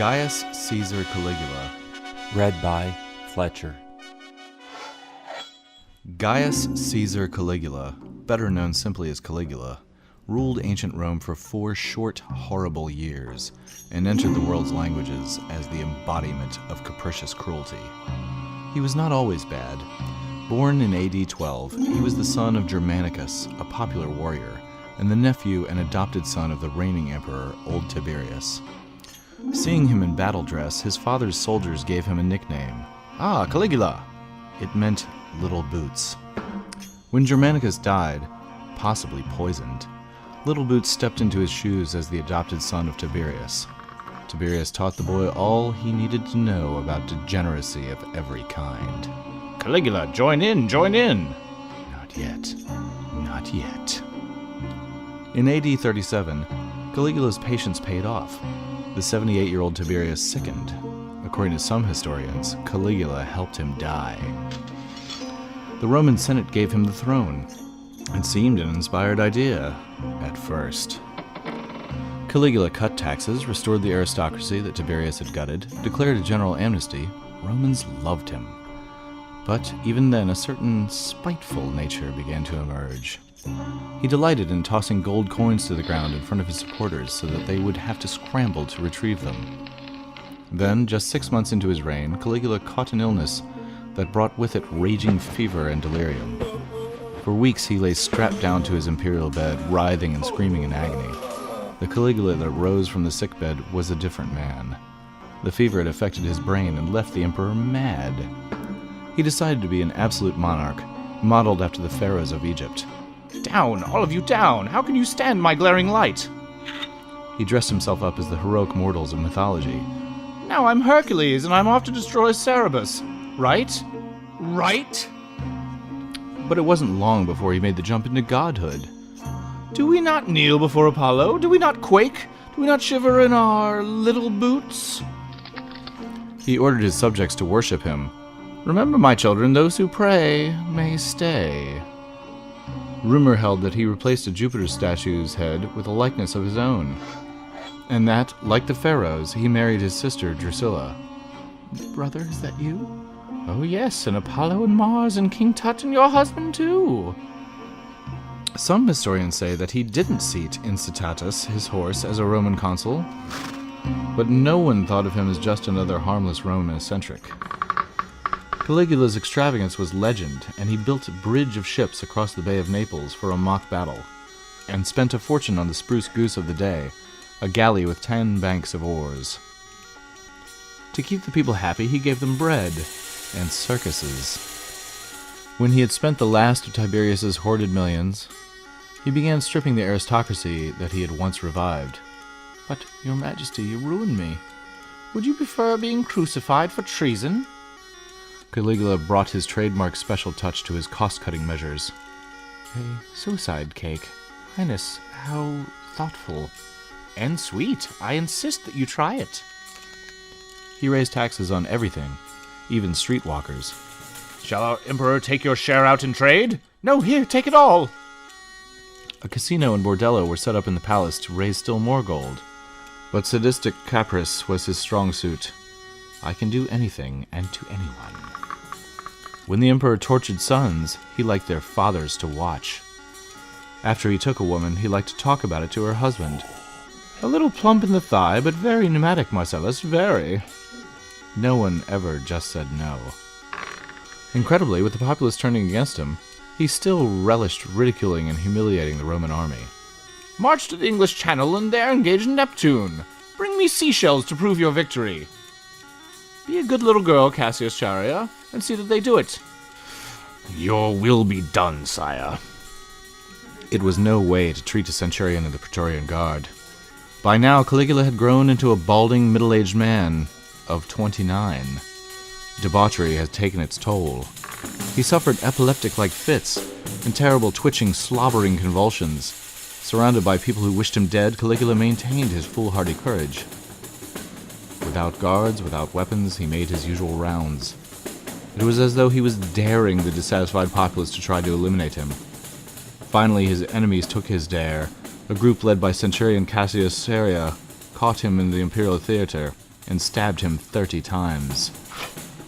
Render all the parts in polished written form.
Gaius Caesar Caligula. Read by Fletcher. Gaius Caesar Caligula, better known simply as Caligula, ruled ancient Rome for 4 short, horrible years, and entered the world's languages as the embodiment of capricious cruelty. He was not always bad. Born in AD 12, he was the son of Germanicus, a popular warrior, and the nephew and adopted son of the reigning emperor, old Tiberius. Seeing him in battle dress, his father's soldiers gave him a nickname. Ah, Caligula! It meant Little Boots. When Germanicus died, possibly poisoned, Little Boots stepped into his shoes as the adopted son of Tiberius. Tiberius taught the boy all he needed to know about degeneracy of every kind. Caligula, join in, join in! Not yet. Not yet. In AD 37, Caligula's patience paid off. The 78-year-old Tiberius sickened. According to some historians, Caligula helped him die. The Roman Senate gave him the throne. It seemed an inspired idea, at first. Caligula cut taxes, restored the aristocracy that Tiberius had gutted, declared a general amnesty. Romans loved him. But even then, a certain spiteful nature began to emerge. He delighted in tossing gold coins to the ground in front of his supporters so that they would have to scramble to retrieve them. Then, just 6 months into his reign, Caligula caught an illness that brought with it raging fever and delirium. For weeks he lay strapped down to his imperial bed, writhing and screaming in agony. The Caligula that rose from the sickbed was a different man. The fever had affected his brain and left the emperor mad. He decided to be an absolute monarch, modeled after the pharaohs of Egypt. Down, all of you down! How can you stand my glaring light? He dressed himself up as the heroic mortals of mythology. Now I'm Hercules, and I'm off to destroy Cerberus. Right? Right? But it wasn't long before he made the jump into godhood. Do we not kneel before Apollo? Do we not quake? Do we not shiver in our little boots? He ordered his subjects to worship him. Remember, my children, those who pray may stay. Rumor held that he replaced a Jupiter statue's head with a likeness of his own, and that, like the pharaohs, he married his sister Drusilla. Brother, is that you? Oh yes, and Apollo and Mars and King Tut and your husband too. Some historians say that he didn't seat Incitatus, his horse, as a Roman consul, but no one thought of him as just another harmless Roman eccentric. Caligula's extravagance was legend, and he built a bridge of ships across the Bay of Naples for a mock battle, and spent a fortune on the spruce goose of the day, a galley with 10 banks of oars. To keep the people happy, he gave them bread and circuses. When he had spent the last of Tiberius's hoarded millions, he began stripping the aristocracy that he had once revived. But, Your Majesty, you ruined me. Would you prefer being crucified for treason? Caligula brought his trademark special touch to his cost-cutting measures. A suicide cake. Highness, how thoughtful. And sweet. I insist that you try it. He raised taxes on everything, even streetwalkers. Shall our emperor take your share out in trade? No, here, take it all. A casino and bordello were set up in the palace to raise still more gold. But sadistic caprice was his strong suit. I can do anything and to anyone. When the emperor tortured sons, he liked their fathers to watch. After he took a woman, he liked to talk about it to her husband. A little plump in the thigh, but very pneumatic, Marcellus, very. No one ever just said no. Incredibly, with the populace turning against him, he still relished ridiculing and humiliating the Roman army. March to the English Channel and there engage Neptune. Bring me seashells to prove your victory. Be a good little girl, Cassius Charia, and see that they do it. Your will be done, sire. It was no way to treat a centurion of the Praetorian Guard. By now, Caligula had grown into a balding, middle-aged man of 29. Debauchery had taken its toll. He suffered epileptic-like fits and terrible twitching, slobbering convulsions. Surrounded by people who wished him dead, Caligula maintained his foolhardy courage. Without guards, without weapons, he made his usual rounds. It was as though he was daring the dissatisfied populace to try to eliminate him. Finally, his enemies took his dare. A group led by Centurion Cassius Charia caught him in the imperial theater, and stabbed him 30 times.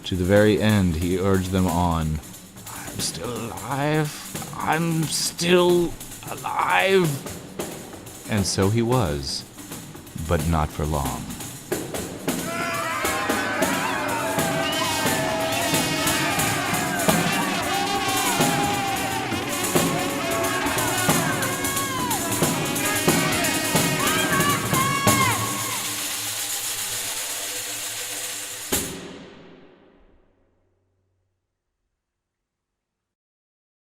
To the very end, he urged them on. I'm still alive. I'm still alive. And so he was, but not for long.